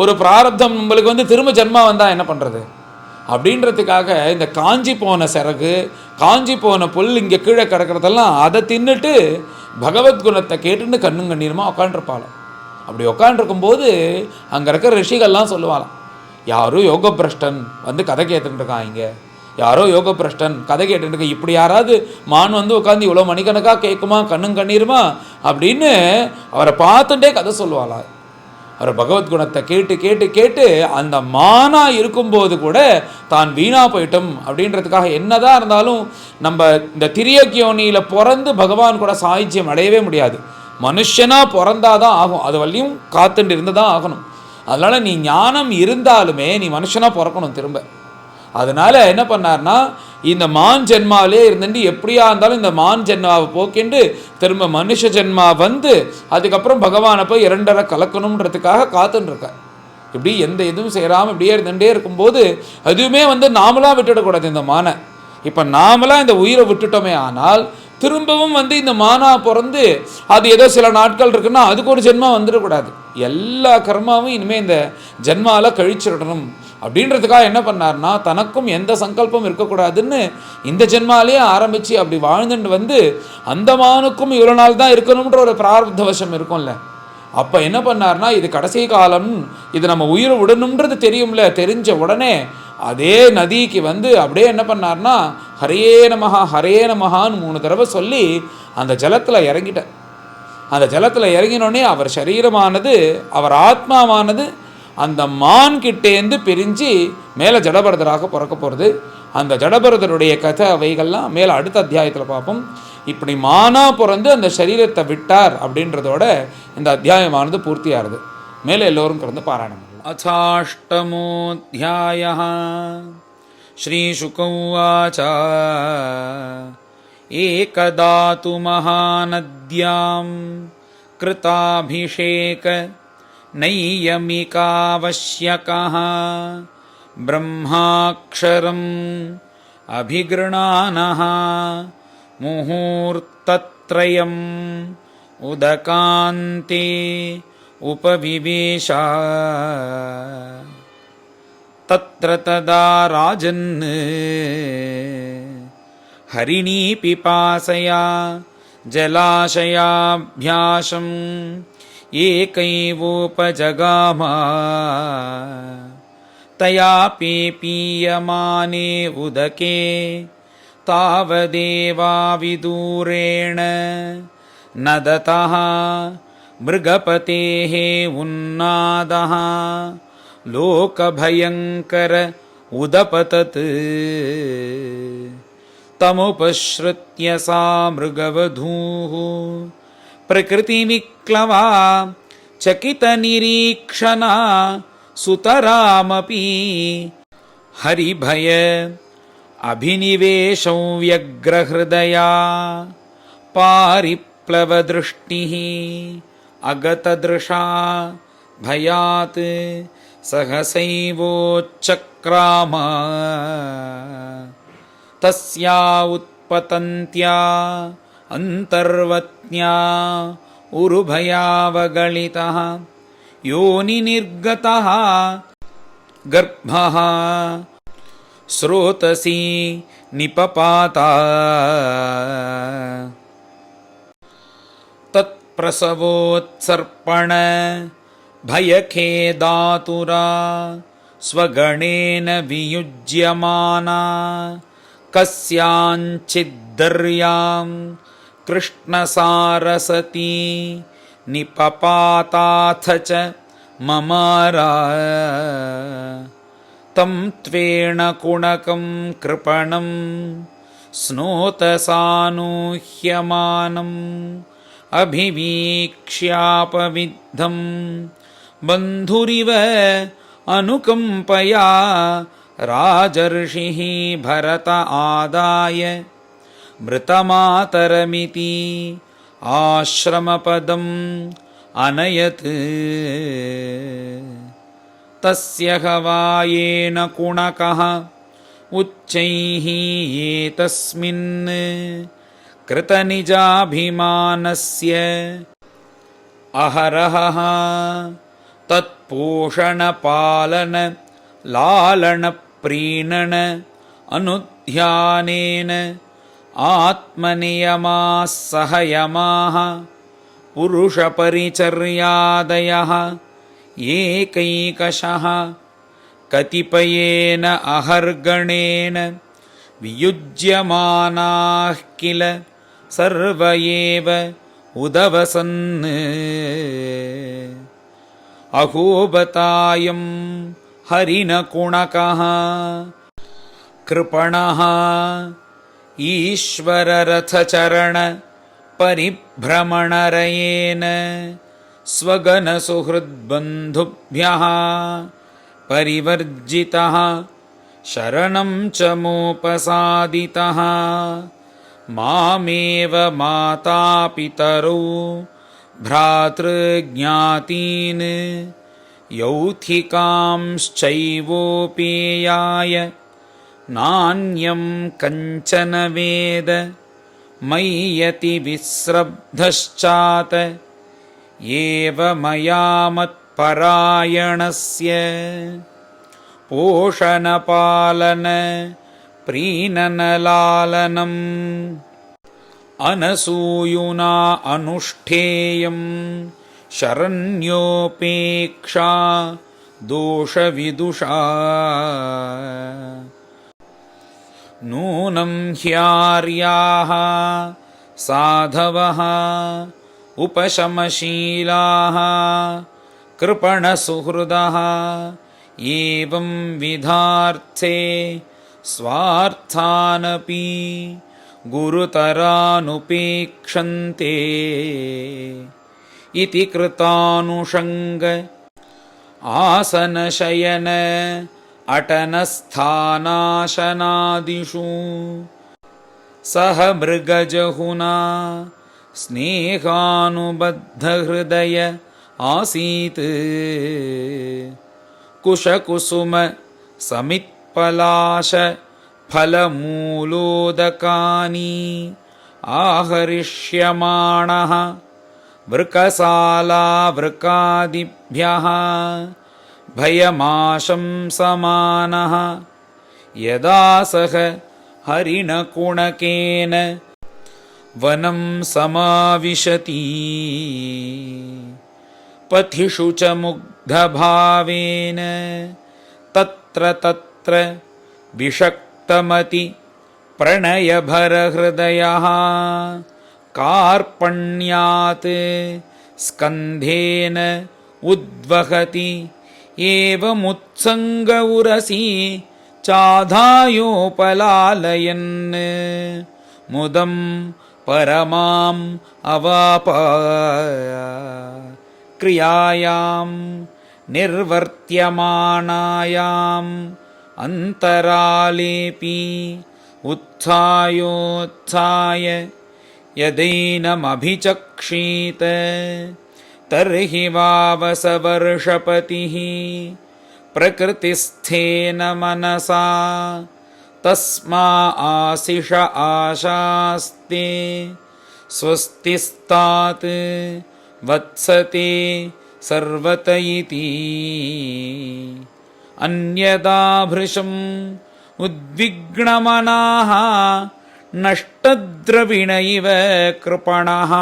ஒரு பிராரப்தம் நம்மளுக்கு வந்து திரும்ப ஜென்மா வந்தால் என்ன பண்ணுறது அப்படின்றதுக்காக இந்த காஞ்சி போன சிறகு, காஞ்சி போன புல் இங்கே கீழே கிடக்கிறதெல்லாம் அதை தின்னுட்டு பகவத்குணத்தை கேட்டுன்னு கண்ணும் கண்ணீருமா உட்காண்டிருப்பாள். அப்படி உட்காண்டிருக்கும்போது அங்கே இருக்கிற ரிஷிகள்லாம் சொல்லுவாளாம், யாரோ யோக பிரஷ்டன் வந்து கதை கேட்டுட்டு இருக்கான், இங்கே யாரோ யோக பிரஷ்டன் கதை கேட்டுட்டு இருக்க, இப்படி யாராவது மான் வந்து உட்காந்து இவ்வளோ மணிக்கணக்காக கேட்குமா, கண்ணும் கண்ணீருமா அப்படின்னு அவரை பார்த்துட்டே கதை சொல்லுவாளா. அவர் பகவத்குணத்தை கேட்டு கேட்டு கேட்டு அந்த மானா இருக்கும்போது கூட தான் வீணா போயிட்டோம் அப்படின்றதுக்காக என்னதான் இருந்தாலும் நம்ம இந்த திரியக்கியோனியில் பிறந்து பகவான் கூட சாயுஜ்யம் அடையவே முடியாது. மனுஷனாக பிறந்தாதான் ஆகும், அது வரையும் காத்துட்டு இருந்து தான் ஆகணும். அதனால் நீ ஞானம் இருந்தாலுமே நீ மனுஷனாக பிறக்கணும் திரும்ப. அதனால் என்ன பண்ணார்னா, இந்த மான் ஜென்மாவிலே இருந்துட்டு எப்படியா இருந்தாலும் இந்த மான் ஜென்மாவை போக்கிண்டு திரும்ப மனுஷ ஜென்மா வந்து அதுக்கப்புறம் பகவானை போய் இரண்டரை கலக்கணுன்றதுக்காக காத்துட்டுருக்கார். இப்படி எந்த இதுவும் செய்யாமல் இப்படியே இருந்துகிட்டே இருக்கும்போது அதுவுமே வந்து நாமளாக விட்டுடக்கூடாது இந்த மானை. இப்போ நாமளாக இந்த உயிரை விட்டுட்டோமே ஆனால் திரும்பவும் வந்து இந்த மானா பிறந்து அது ஏதோ சில நாட்கள் இருக்குன்னா அதுக்கு ஒரு ஜென்மா வந்துடக்கூடாது. எல்லா கர்மாவும் இனிமேல் இந்த ஜென்மாவில் கழிச்சிடணும் அப்படின்றதுக்காக என்ன பண்ணார்னா, தனக்கும் எந்த சங்கல்பம் இருக்கக்கூடாதுன்னு இந்த ஜென்மாலேயே ஆரம்பித்து அப்படி வாழ்ந்துட்டு வந்து அந்த மானுக்கும் இவ்வளோ நாள் தான் இருக்கணுன்ற ஒரு பிராரப்த வசம் இருக்கும்ல. அப்போ என்ன பண்ணார்னா, இது கடைசி காலம், இது நம்ம உயிரை விடணுன்றது தெரியும்ல, தெரிஞ்ச உடனே அதே நதிக்கு வந்து அப்படியே என்ன பண்ணார்னா, ஹரே நமஹா ஹரே நமஹான்னு 3 தடவை சொல்லி அந்த ஜலத்தில் இறங்கிட்டார். அந்த ஜலத்தில் இறங்கினோடனே அவர் சரீரமானது, அவர் ஆத்மாவானது அந்த மான் கிட்டேந்து பிரிஞ்சு மேலே ஜடபரதராக பிறக்க போகிறது. அந்த ஜடபரதருடைய கதை அவைகள்லாம் மேலே அடுத்த அத்தியாயத்தில் பார்ப்போம். இப்படி மானா பிறந்து அந்த சரீரத்தை விட்டார் அப்படின்றதோட இந்த அத்தியாயமானது பூர்த்தியாகுது. மேலே எல்லோரும் கடந்து பாராயணம். அசாஷ்டமோऽध्यायः ஸ்ரீசுக உவாச ஏகதாது மகாநத்யாம் கிருதாபிஷேக நையமிகாவஸ்யகः பிரம்மாக்ஷரம் அபிக்ருணானः முஹூர்த்தத்ரயம் உதகாந்தே உபவிவேஷ தத்ர ததா ராஜன் ஹரிணீ பிபாசயா ஜலாசயாப்யாசம் ஏகைவோபஜகாம தயாபி பீயமானே உதகே தாவதேவா விதூரேண நததः மிருகபதேஹ உன்னாதः லோகபயங்கர உதபதத் தமுபஸ்ருத்ய சா மிருகவதூः பிரகிருதிவிக்லவா சகிதநிரீக்ஷணா சுதராமபி ஹரிபய அபினிவேஷௌ வியக்ரஹ்ருதயா பாரிப்ளவத்ருஷ்டிः அகதத்ருஷா பயாத் சஹசைவோச்சக்ராம தஸ்யா உத்பதந்த்யா அந்தர்வத்ன்யா உருபயாவகலிதः யோனி நிர்கதः கர்ப்பः ஸ்ரோதசி நிபபாதா தத் பிரசவோத்சர்ப்பண பயகேதாதுரா ஸ்வகணேன வியுஜ்யமானா கஸ்யாஞ்சித்தர்யாம் கிருஷ்ணசாரசதி நிபபாதாத ச மமாரா தம் த்வேண குணகம் கிருபணம் ஸ்னோதசானூஹ்யமானம் அபிவீக்ஷ்யாபவித்தம் பந்துரிவ அனுகம்பயா ராஜர்ஷிः பரத ஆதாய மிருதமாதரமிதி ஆஸ்ரமபதம் அனயத் தஸ்ய ஹவாயேன குணகः உச்சைः ஏதஸ்மின் கிருதநிஜாபிமானஸ்ய அஹரஹः தத்போஷணபாலன லாலன ப்ரீணன அனுத்யானேன ஆத்மநியமாः சஹயமாः पुरुषपरिचर्यादयः एकैकशः कतिपयेन अहर्गणेन वियुज्यमानाः किल सर्व एव उदवसन् अहोबतायं हरिणकुणकः कृपणः ईश्वररथचरण परिभ्रमणरयेन स्वगनसुहृद्बन्धुभ्यः परिवर्जितः शरणं च मोपसादितः मामेव मातापितरौ भ्रातृज्ञातीन् यौथिकांश्चैवोपेयाय नान्यं कञ्चन वेद मय्यति विस्रब्धश्चात एव मया मत्परायणस्य पोषणपालन प्रीणनलालनम् अनसूयुना अनुष्ठेयं शरण्योपेक्षा दोषविदुषा नूनं ह्यार्याः साधवः उपशमशीलाः कृपणसुहृदः एवं विधार्थे स्वार्थानपि गुरुतरानुपेक्षन्ते इति कृतानुषङ्ग आसनशयन अटनस्थानाशनादिषु सह मृगजहुना स्नेहानुबद्धहृदय आसीत् कुशकुसुम समित्पलाश फलमूलोदकानि आहरिष्यमाणः वृकसालावृकादिभ्यः भयमाशंसमानः यदा सह हरिणकुणकेन वनं समाविशति पथिषु च मुग्धभावेन तत्र तत्र विषक्तमति प्रणयभरहृदयः कार्पण्यात् स्कन्धेन उद्वहति एवमुत्सङ्ग उरसि चाधायोपलालयन् मुदं परमाम् अवाप क्रियायां निर्वर्त्यमानायाम् अन्तरालेऽपि उत्थायोत्थाय यदैनमभिचक्षीत तर्हि वावसवर्षपतिः प्रकृतिस्थेन मनसा तस्मा आशिष आशास्ते स्वस्तिस्तात् वत्सते सर्वत इति अन्यदा भृशम् उद्विग्नमनाः नष्टद्रविण इव कृपणः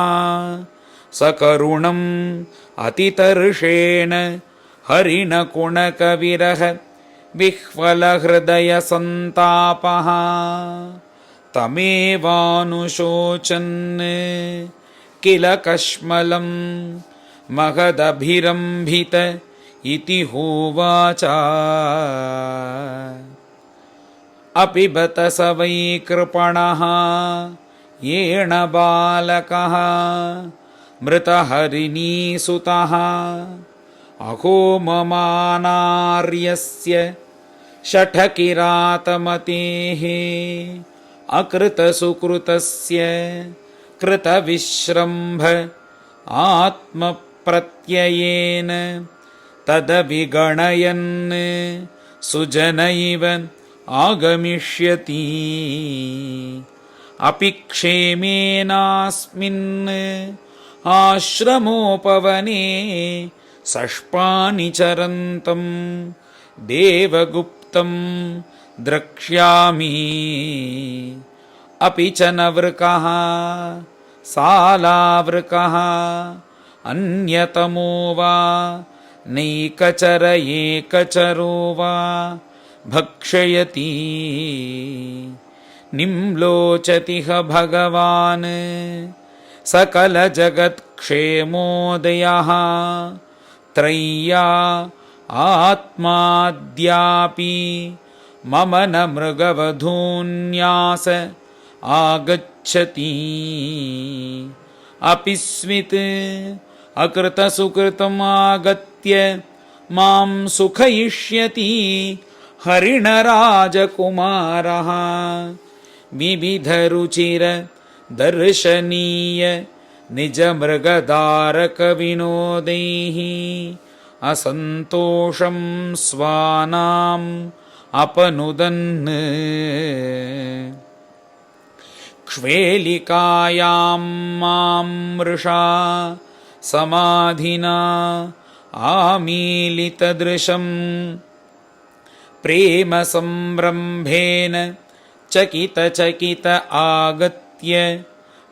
सकरुणम् अतितर्षेण हरिणकुणकविरह विह्वलहृदयसन्तापः तमेवानुशोचन् किल कश्मलं महदभिरम्भित इति होवाच अपि बत स वै कृपणः येण बालकः मृतहरिणीसुतः अहो ममानार्यस्य शठकिरातमतेः अकृतसुकृतस्य कृतविश्रम्भ आत्मप्रत्ययेन तदविगणयन् सुजन इव आगमिष्यति अपि क्षेमेनास्मिन् आश्रमोपवने सष्पानि चरन्तं देवगुप्तं द्रक्ष्यामि अपि च नवृकः सालावृकः अन्यतमो वा नैकचर एकचरो वा भक्षयति निम्लोचतिह भगवान् सकलजगत्क्षेमोदयः त्रय्या आत्माद्यापि मम न मृगवधून्यास आगच्छति अपि स्वित् अकृतसुकृतमागत्य मां सुखयिष्यति हरिणराजकुमारः विविधरुचिर दर्शनीय निजमृगदारकविनोदैः असन्तोषं स्वानाम् अपनुदन् क्ष्वेलिकायां मां मृषा समाधिना आमीलितदृशं प्रेमसंरम्भेन चकित आगत्य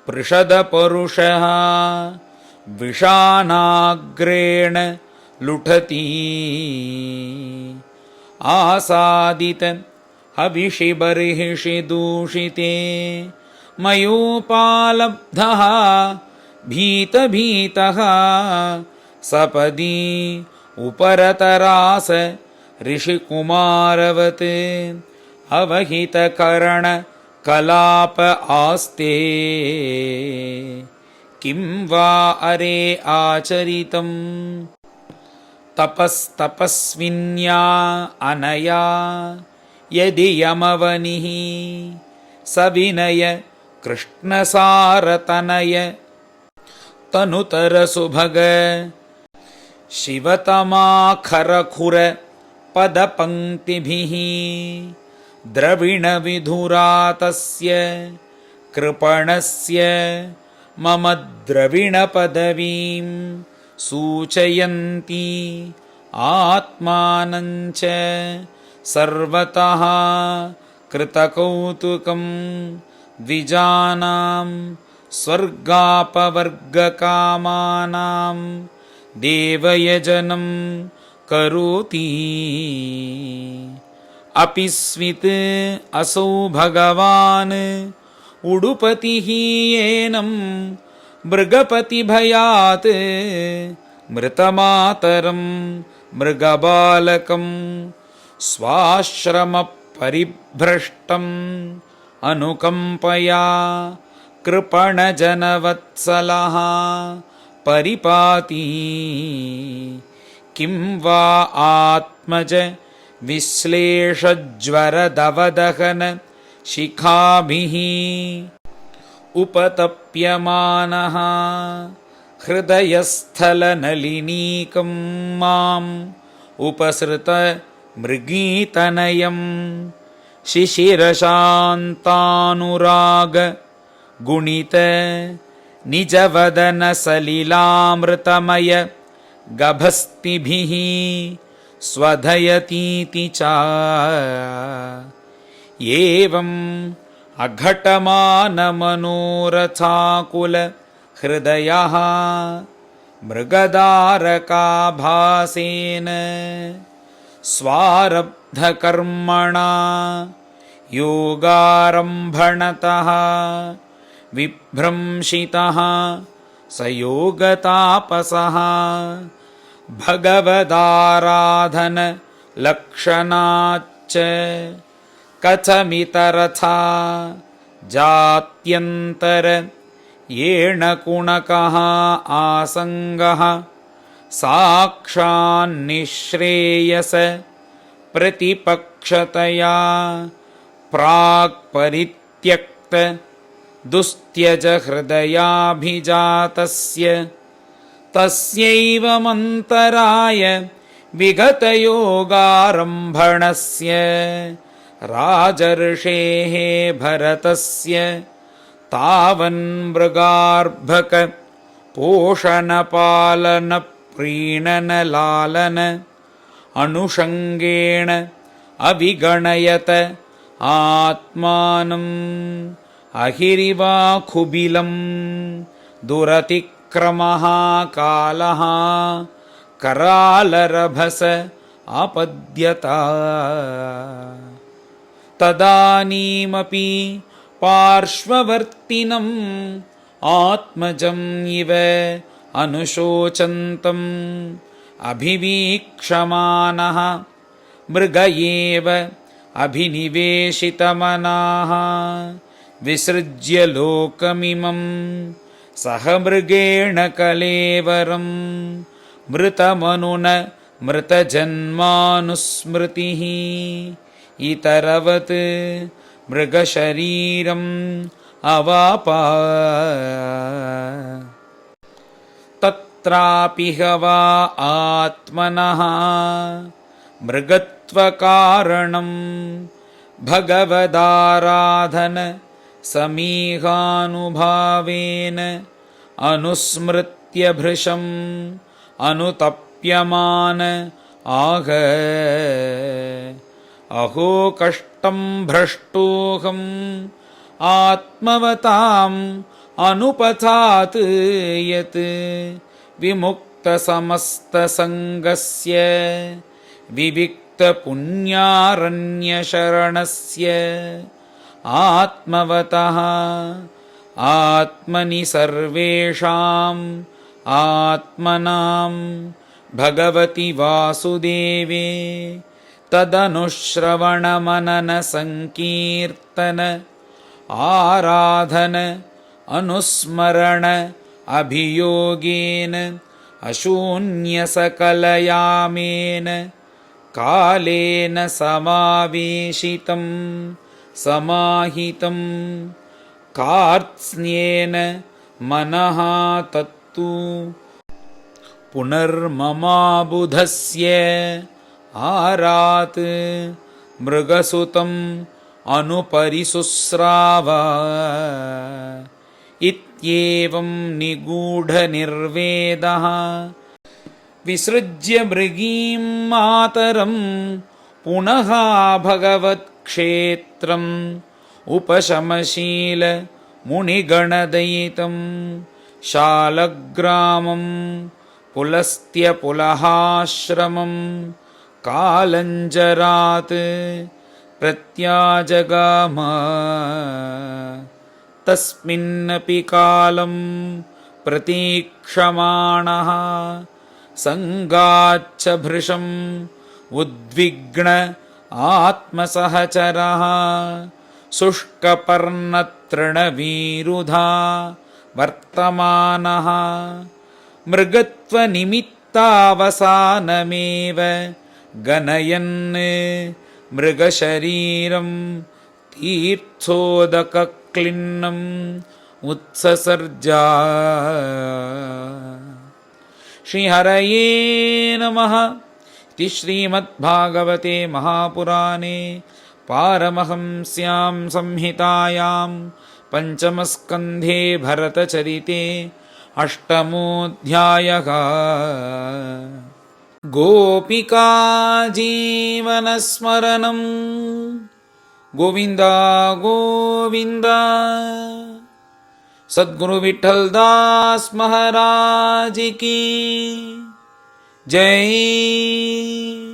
पृषदपरुषः विषानाग्रेण लुठति आसादित हविषि बर्हिषि दूषिते मयोपालब्धः भीतः सपदी उपरतरास ऋषिकुमारवत् अवहितकर्ण कलाप आस्ते किं वा अरे आचरितम् तपस्तपस्विन्या अनया यदि यमवनिः सविनय कृष्णसारतनय तनुतरसुभग शिवतमाखरखुर पदपङ्क्तिभिः द्रविणविधुरातस्य कृपणस्य मम द्रविणपदवीं सूचयन्ती आत्मानञ्च सर्वतः कृतकौतुकं द्विजानां स्वर्गापवर्गकामानां देवयजनं करोति अपि स्वित् असौ भगवान् उडुपतिः येनं मृगपतिभयात् मृतमातरं मृगबालकं स्वाश्रमपरिभ्रष्टम् अनुकम्पया कृपणजनवत्सलः परिपाति किं वा आत्मज विश्लेषज्वरदवदहन शिखाभिः उपतप्यमानः हृदयस्थलनलिनीकं माम् उपसृत मृगीतनयं शिशिरशान्तानुराग गुणित निजवदन सलिलामृतमय गभस्तिभिः स्वधयतीति च एवम् अघटमानमनोरथाकुल हृदयः मृगदारकाभासेन स्वारब्धकर्मणा योगारम्भणतः विभ्रंशितः स योगतापसः भगवदाराधन लक्षणाच्च कथमितरथा जात्यन्तर येण कुणकः आसङ्गः साक्षान्निःश्रेयस प्रतिपक्षतया प्राक्परित्यक्त दुस्त्यज हृदयाभिजातस्य तस्यैवमन्तराय विगतयोगारम्भणस्य राजर्षेः भरतस्य तावन्मृगार्भक पोषणपालनप्रीणनलालन अनुषङ्गेण अविगणयत आत्मानम् अहिरिवाखुबिलम् दुरतिक्रमः कालः करालरभस आपद्यता तदानीमपि पार्श्ववर्तिनम् आत्मजम् इव अनुशोचन्तम् अभिवीक्षमानः मृग एव अभिनिवेशितमनाः विसृज्य लोकमिमं सह मृगेण कलेवरं मृतमनुन मृतजन्मानुस्मृतिः इतरवत् मृगशरीरम् अवापा तत्रापि वा आत्मनः मृगत्वकारणं भगवदाराधन समीहानुभावेन अनुस्मृत्य भृशम् अनुतप्यमान आह अहो कष्टं भ्रष्टोऽहम् आत्मवताम् अनुपथात् यत् विमुक्तसमस्तसङ्गस्य विविक्तपुण्यारण्यशरणस्य आत्मवतः आत्मनि सर्वेषाम् आत्मनां भगवति वासुदेवे तदनुश्रवणमननसङ्कीर्तन आराधन अनुस्मरण अभियोगेन अशून्यसकलयामेन कालेन समावेशितं समाहितं कार्त्स्न्येन मनः तत्तु पुनर्ममाबुधस्य आरात् मृगसुतम् अनुपरिशुस्राव इत्येवं निगूढनिर्वेदः विसृज्य मृगीं मातरं पुनः भगवत्क्षेत्रम् उपशमशील मुनिगणदयितं शालग्रामं पुलस्त्यपुलहाश्रमं कालञ्जरात् प्रत्याजगाम तस्मिन्नपि कालं प्रतीक्षमाणः संगाच्च भृशम् उद्विग्न आत्मसहचरः शुष्कपर्णतृणवीरुधा वर्तमानः मृगत्वनिमित्तावसानमेव गणयन् मृगशरीरं तीर्थोदकक्लिन्नम् उत्ससर्जा श्रीहरये नमः। इति श्रीमद्भागवते महापुराणे पारमहंस्यां संहितायां पञ्चमस्कन्धे भरतचरिते अष्टमोऽध्यायः। गोपिका जीवनस्मरणं गोविन्द गोविन्द। सद्गुरु विठ्ठल दास महाराज की जय।